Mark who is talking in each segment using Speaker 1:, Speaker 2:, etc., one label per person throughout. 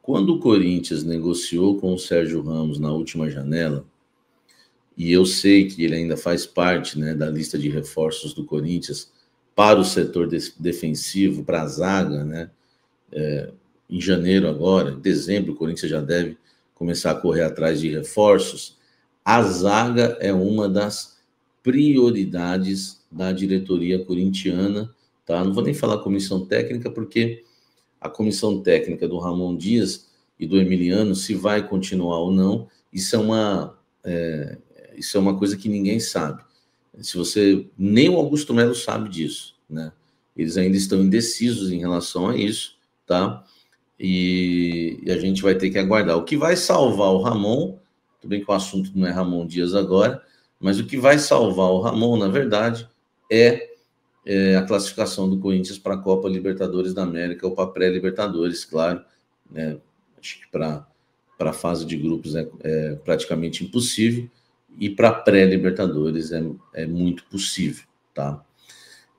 Speaker 1: quando o Corinthians negociou com o Sérgio Ramos na última janela, e eu sei que ele ainda faz parte, né, da lista de reforços do Corinthians para o setor defensivo, para a zaga, né, em janeiro agora, em dezembro, o Corinthians já deve começar a correr atrás de reforços. A zaga é uma das prioridades da diretoria corintiana, tá? Não vou nem falar comissão técnica, porque a comissão técnica do Ramon Dias e do Emiliano, se vai continuar ou não, isso é uma coisa que ninguém sabe. Nem o Augusto Melo sabe disso, né? Eles ainda estão indecisos em relação a isso, tá? E a gente vai ter que aguardar. O que vai salvar o Ramon, tudo bem que o assunto não é Ramon Dias agora, mas o que vai salvar o Ramon, na verdade, é a classificação do Corinthians para a Copa Libertadores da América ou para a pré-Libertadores, claro, né? Acho que para a fase de grupos é praticamente impossível, e para a pré-Libertadores é muito possível, tá?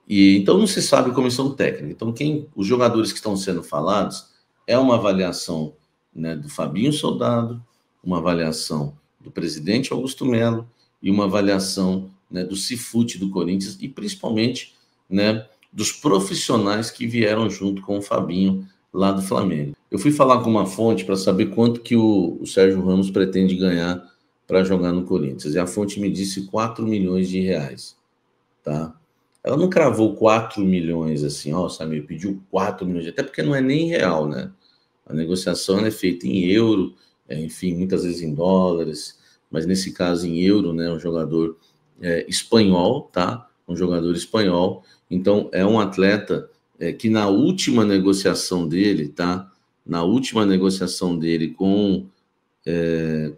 Speaker 1: E então não se sabe comissão técnica. Então os jogadores que estão sendo falados é uma avaliação, né, do Fabinho Soldado, uma avaliação do presidente Augusto Melo e uma avaliação, né, do Cifute do Corinthians e principalmente, né, dos profissionais que vieram junto com o Fabinho lá do Flamengo. Eu fui falar com uma fonte para saber quanto que o Sérgio Ramos pretende ganhar para jogar no Corinthians. E a fonte me disse 4 milhões de reais, tá? Ela não cravou 4 milhões assim, ó, Samir, pediu 4 milhões, até porque não é nem real, né? A negociação é feita em euro, enfim, muitas vezes em dólares, mas nesse caso em euro, né? Um jogador espanhol, tá? Um jogador espanhol. Então, é um atleta que na última negociação dele, tá? Na última negociação dele com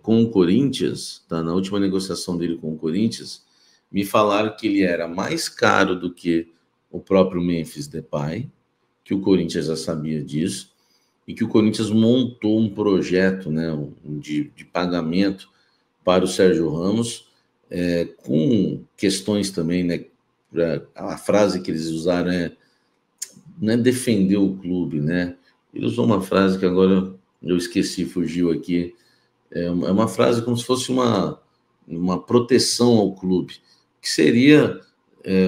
Speaker 1: o Corinthians, tá? Na última negociação dele com o Corinthians, me falaram que ele era mais caro do que o próprio Memphis Depay, que o Corinthians já sabia disso, e que o Corinthians montou um projeto, né, de pagamento para o Sérgio Ramos, com questões também, né? A frase que eles usaram não é defender o clube, né? Ele usou uma frase que agora eu esqueci, fugiu aqui. É uma frase como se fosse uma proteção ao clube, que seria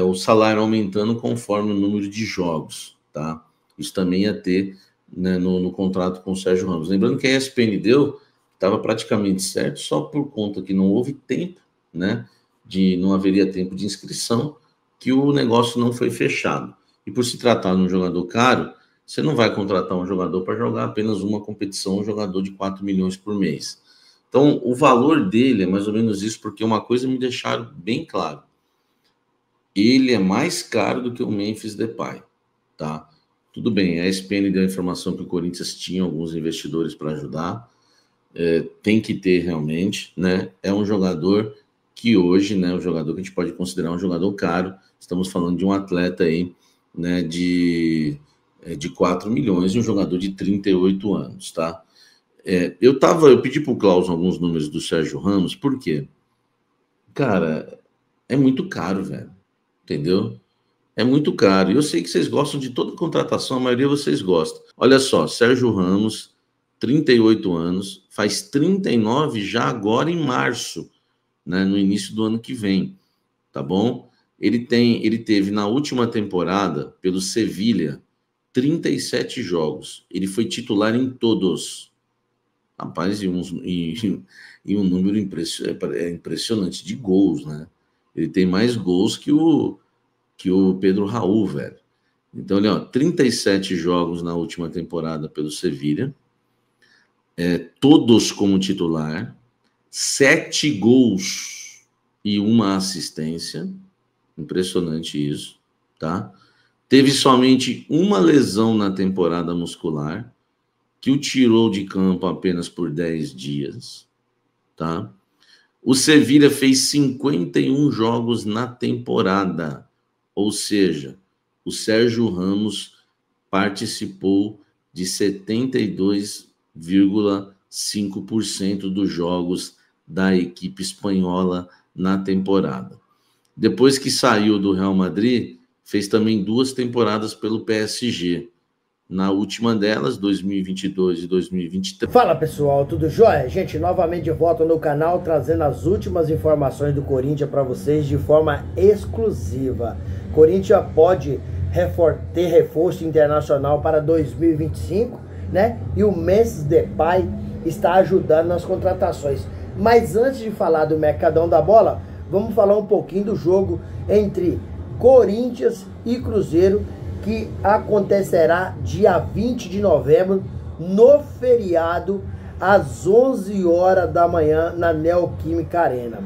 Speaker 1: o salário aumentando conforme o número de jogos, tá? Isso também ia ter, né, no contrato com o Sérgio Ramos. Lembrando que a ESPN deu, estava praticamente certo, só por conta que não houve tempo, né? Não haveria tempo de inscrição, que o negócio não foi fechado. E por se tratar de um jogador caro, você não vai contratar um jogador para jogar apenas uma competição, um jogador de 4 milhões por mês. Então, o valor dele é mais ou menos isso, porque uma coisa me deixaram bem claro. Ele é mais caro do que o Memphis Depay, tá? Tudo bem, a ESPN deu a informação que o Corinthians tinha alguns investidores para ajudar, tem que ter realmente, né? É um jogador que hoje, né, um jogador que a gente pode considerar um jogador caro. Estamos falando de um atleta aí, né, de 4 milhões e um jogador de 38 anos, tá? Eu pedi pro Klaus alguns números do Sérgio Ramos, por quê? Cara, é muito caro, velho. Entendeu? É muito caro. E eu sei que vocês gostam de toda contratação, a maioria vocês gostam. Olha só, Sérgio Ramos, 38 anos, faz 39 já agora em março, né, no início do ano que vem, tá bom? Ele teve na última temporada, pelo Sevilha, 37 jogos. Ele foi titular em todos. Rapaz, e um número impressionante de gols, né? Ele tem mais gols que o Pedro Raul, velho. Então, ele, 37 jogos na última temporada pelo Sevilha, todos como titular, 7 gols e uma assistência, impressionante isso, tá? Teve somente uma lesão na temporada muscular, que o tirou de campo apenas por 10 dias, tá? O Sevilha fez 51 jogos na temporada, ou seja, o Sérgio Ramos participou de 72,5% dos jogos da equipe espanhola na temporada. Depois que saiu do Real Madrid, fez também 2 temporadas pelo PSG, na última delas, 2022 e 2023.
Speaker 2: Fala pessoal, tudo jóia? Gente, novamente de volta no canal, trazendo as últimas informações do Corinthians para vocês de forma exclusiva. Corinthians pode ter reforço internacional para 2025, né? E o Memphis Depay está ajudando nas contratações. Mas antes de falar do Mercadão da Bola, vamos falar um pouquinho do jogo entre Corinthians e Cruzeiro, que acontecerá dia 20 de novembro, no feriado, às 11 horas da manhã, na Neoquímica Arena.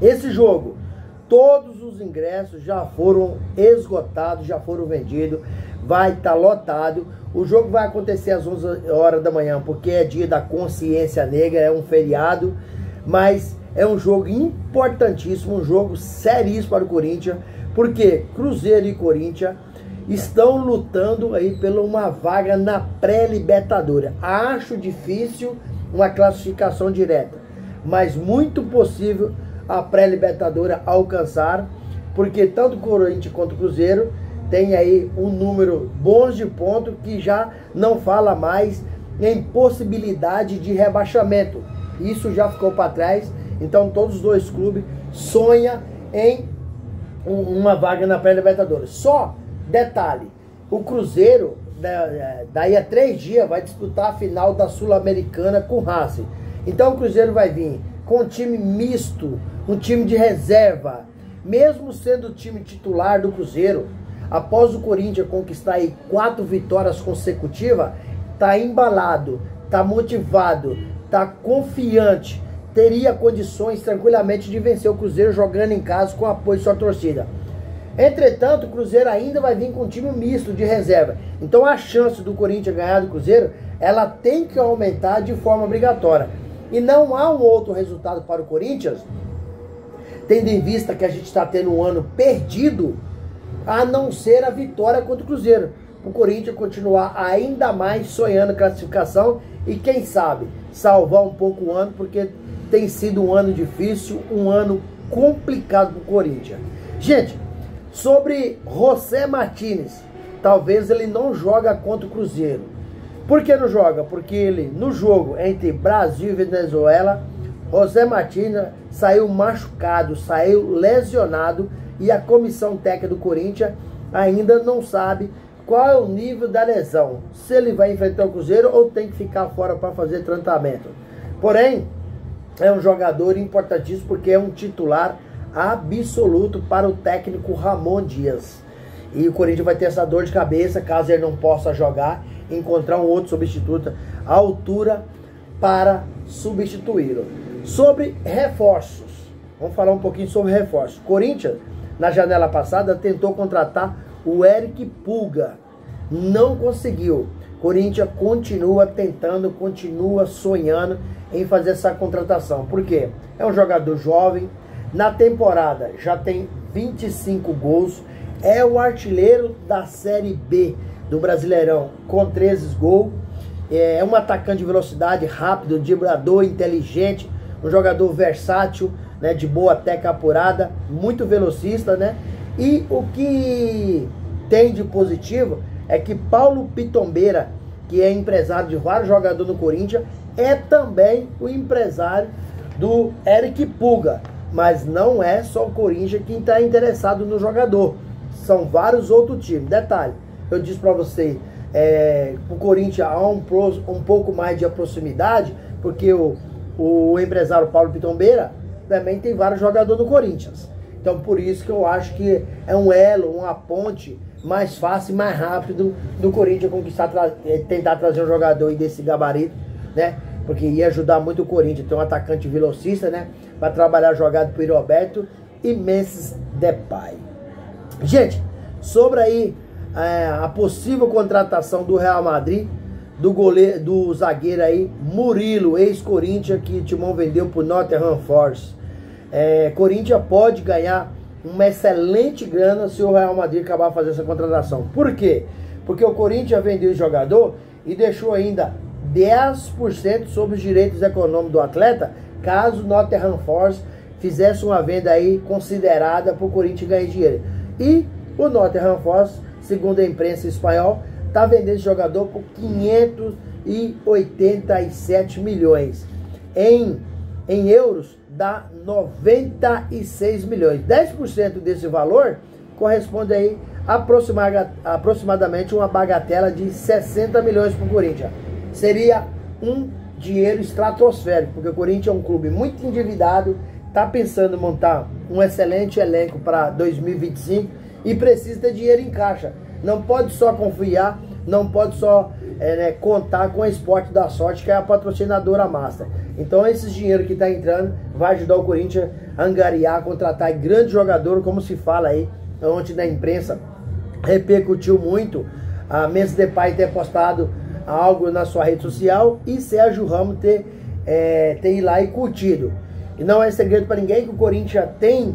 Speaker 2: Esse jogo, todos os ingressos já foram esgotados, já foram vendidos, vai estar lotado. O jogo vai acontecer às 11 horas da manhã, porque é dia da consciência negra, é um feriado, mas é um jogo importantíssimo, um jogo seríssimo para o Corinthians, porque Cruzeiro e Corinthians estão lutando aí pela uma vaga na pré-libertadores. Acho difícil uma classificação direta, mas muito possível a pré-libertadores alcançar, porque tanto o Corinthians quanto o Cruzeiro tem aí um número bom de pontos que já não fala mais em possibilidade de rebaixamento. Isso já ficou para trás, então todos os dois clubes sonham em uma vaga na pré-libertadores. Só detalhe, o Cruzeiro, daí a 3 dias, vai disputar a final da Sul-Americana com o Racing. Então o Cruzeiro vai vir com um time misto, um time de reserva. Mesmo sendo o time titular do Cruzeiro, após o Corinthians conquistar aí 4 vitórias consecutivas, tá embalado, tá motivado, tá confiante, teria condições tranquilamente de vencer o Cruzeiro jogando em casa com apoio de sua torcida. Entretanto, o Cruzeiro ainda vai vir com um time misto de reserva. Então a chance do Corinthians ganhar do Cruzeiro, ela tem que aumentar de forma obrigatória. E não há um outro resultado para o Corinthians, tendo em vista que a gente está tendo um ano perdido, a não ser a vitória contra o Cruzeiro. O Corinthians continuar ainda mais sonhando classificação e quem sabe salvar um pouco o ano, porque tem sido um ano difícil, um ano complicado para o Corinthians. Gente, sobre José Martínez, talvez ele não joga contra o Cruzeiro. Por que não joga? Porque ele, no jogo entre Brasil e Venezuela, José Martínez saiu machucado, saiu lesionado, e a comissão técnica do Corinthians ainda não sabe qual é o nível da lesão, se ele vai enfrentar o Cruzeiro ou tem que ficar fora para fazer tratamento. Porém, é um jogador importantíssimo porque é um titular absoluto para o técnico Ramon Dias. E o Corinthians vai ter essa dor de cabeça, caso ele não possa jogar, encontrar um outro substituto à altura para substituí-lo. Sobre reforços, vamos falar um pouquinho sobre reforços. Corinthians, na janela passada, tentou contratar o Eric Pulga, não conseguiu. Corinthians continua tentando, continua sonhando em fazer essa contratação. Por quê? É um jogador jovem, na temporada já tem 25 gols, é o artilheiro da Série B do Brasileirão com 13 gols, é um atacante de velocidade, rápido, driblador, inteligente, um jogador versátil, né, de boa técnica apurada, muito velocista, né? E o que tem de positivo é que Paulo Pitombeira, que é empresário de vários jogadores no Corinthians, é também o empresário do Eric Pulga. Mas não é só o Corinthians quem está interessado no jogador, são vários outros times. Detalhe, eu disse para você, o Corinthians há um pouco mais de proximidade, porque o empresário Paulo Pitombeira também tem vários jogadores do Corinthians. Então por isso que eu acho que é um elo, uma ponte mais fácil e mais rápido do Corinthians conquistar, tentar trazer um jogador desse gabarito, né? Porque ia ajudar muito o Corinthians, ter um atacante velocista, né? Para trabalhar jogado por Roberto e Memphis Depay. Gente, sobre aí a possível contratação do Real Madrid, do zagueiro aí, Murilo, ex-Corinthians, que o Timão vendeu pro Nottingham Forest. Corinthians pode ganhar uma excelente grana se o Real Madrid acabar fazendo essa contratação. Por quê? Porque o Corinthians vendeu o jogador e deixou ainda 10% sobre os direitos econômicos do atleta, caso o Nottingham Forest fizesse uma venda aí considerada para o Corinthians ganhar dinheiro. E o Nottingham Forest, segundo a imprensa espanhola, está vendendo esse jogador por 587 milhões. Em euros, dá 96 milhões. 10% desse valor corresponde aí aproximadamente uma bagatela de 60 milhões para o Corinthians. Seria um dinheiro estratosférico, porque o Corinthians é um clube muito endividado, está pensando em montar um excelente elenco para 2025 e precisa ter dinheiro em caixa. Não pode só confiar, não pode só contar com a Esporte da Sorte, que é a patrocinadora master. Então esse dinheiro que está entrando vai ajudar o Corinthians a angariar, contratar grande jogador, como se fala aí, ontem na imprensa repercutiu muito a Memphis Depay ter postado algo na sua rede social e Sérgio Ramos ter ido lá e curtido. E não é segredo para ninguém que o Corinthians tem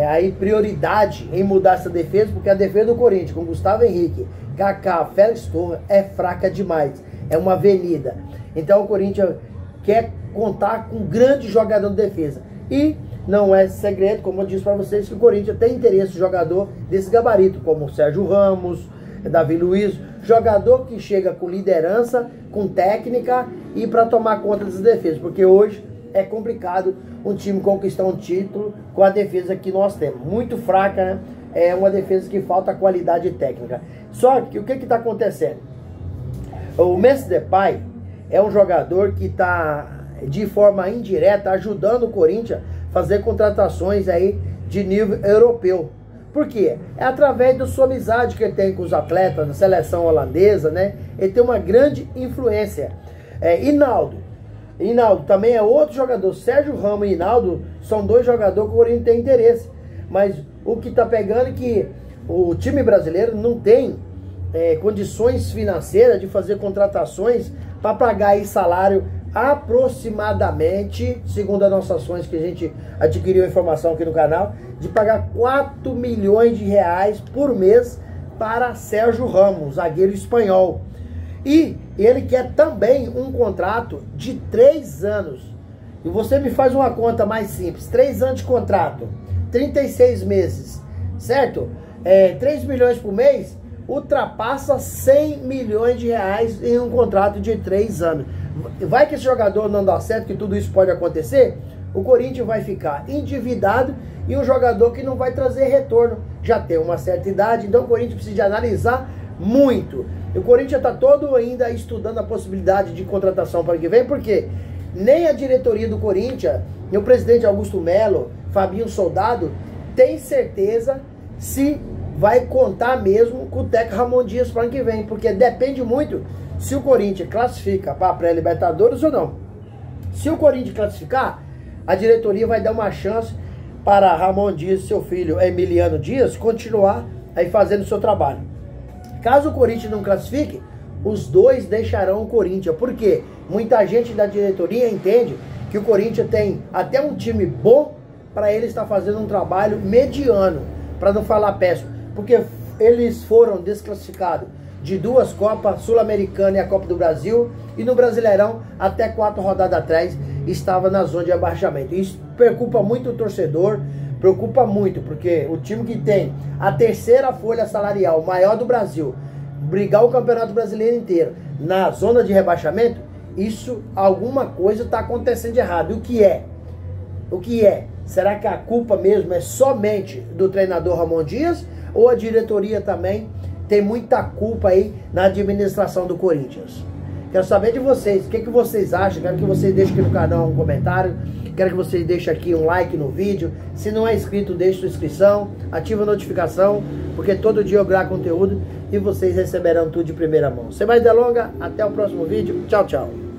Speaker 2: aí prioridade em mudar essa defesa, porque a defesa do Corinthians com Gustavo Henrique, Kaká, Félix Torres é fraca demais, é uma avenida. Então o Corinthians quer contar com um grande jogador de defesa. E não é segredo, como eu disse para vocês, que o Corinthians tem interesse em jogador desse gabarito, como o Sérgio Ramos, Davi Luiz, jogador que chega com liderança, com técnica e para tomar conta das defesas, porque hoje é complicado um time conquistar um título com a defesa que nós temos. Muito fraca, né? É uma defesa que falta qualidade técnica. Só que o que está acontecendo? O Memphis Depay é um jogador que está de forma indireta ajudando o Corinthians a fazer contratações aí de nível europeu. Por quê? É através da sua amizade que ele tem com os atletas da seleção holandesa, né? Ele tem uma grande influência. Hinaldo também é outro jogador. Sérgio Ramos e Hinaldo são dois jogadores que o Corinthians tem interesse. Mas o que está pegando é que o time brasileiro não tem condições financeiras de fazer contratações para pagar aí salário aproximadamente, segundo as nossas ações que a gente adquiriu informação aqui no canal, de pagar 4 milhões de reais por mês para Sérgio Ramos, zagueiro espanhol. E ele quer também um contrato de 3 anos. E você me faz uma conta mais simples. 3 anos de contrato, 36 meses, certo? 3 milhões por mês, ultrapassa 100 milhões de reais em um contrato de 3 anos. Vai que esse jogador não dá certo, que tudo isso pode acontecer, o Corinthians vai ficar endividado e um jogador que não vai trazer retorno. Já tem uma certa idade, então o Corinthians precisa de analisar muito. E o Corinthians está todo ainda estudando a possibilidade de contratação para o que vem, porque nem a diretoria do Corinthians, nem o presidente Augusto Melo, Fabinho Soldado, tem certeza se vai contar mesmo com o técnico Ramon Dias para o ano que vem, porque depende muito se o Corinthians classifica para a pré-Libertadores ou não. Se o Corinthians classificar, a diretoria vai dar uma chance para Ramon Dias e seu filho Emiliano Dias continuar aí fazendo o seu trabalho. Caso o Corinthians não classifique, os dois deixarão o Corinthians. Por quê? Muita gente da diretoria entende que o Corinthians tem até um time bom para ele estar fazendo um trabalho mediano, para não falar péssimo, porque eles foram desclassificados de 2 Copas, Sul-Americana e a Copa do Brasil, e no Brasileirão, até 4 rodadas atrás, estava na zona de abaixamento. Isso preocupa muito o torcedor, preocupa muito, porque o time que tem a 3ª folha salarial maior do Brasil, brigar o Campeonato Brasileiro inteiro na zona de rebaixamento, isso, alguma coisa está acontecendo de errado. O que é? O que é? Será que a culpa mesmo é somente do treinador Ramon Dias, ou a diretoria também tem muita culpa aí na administração do Corinthians? Quero saber de vocês, o que vocês acham? Quero que vocês deixem aqui no canal um comentário, quero que vocês deixem aqui um like no vídeo. Se não é inscrito, deixe sua inscrição, ativa a notificação, porque todo dia eu gravo conteúdo e vocês receberão tudo de primeira mão. Sem mais delongas, até o próximo vídeo. Tchau, tchau.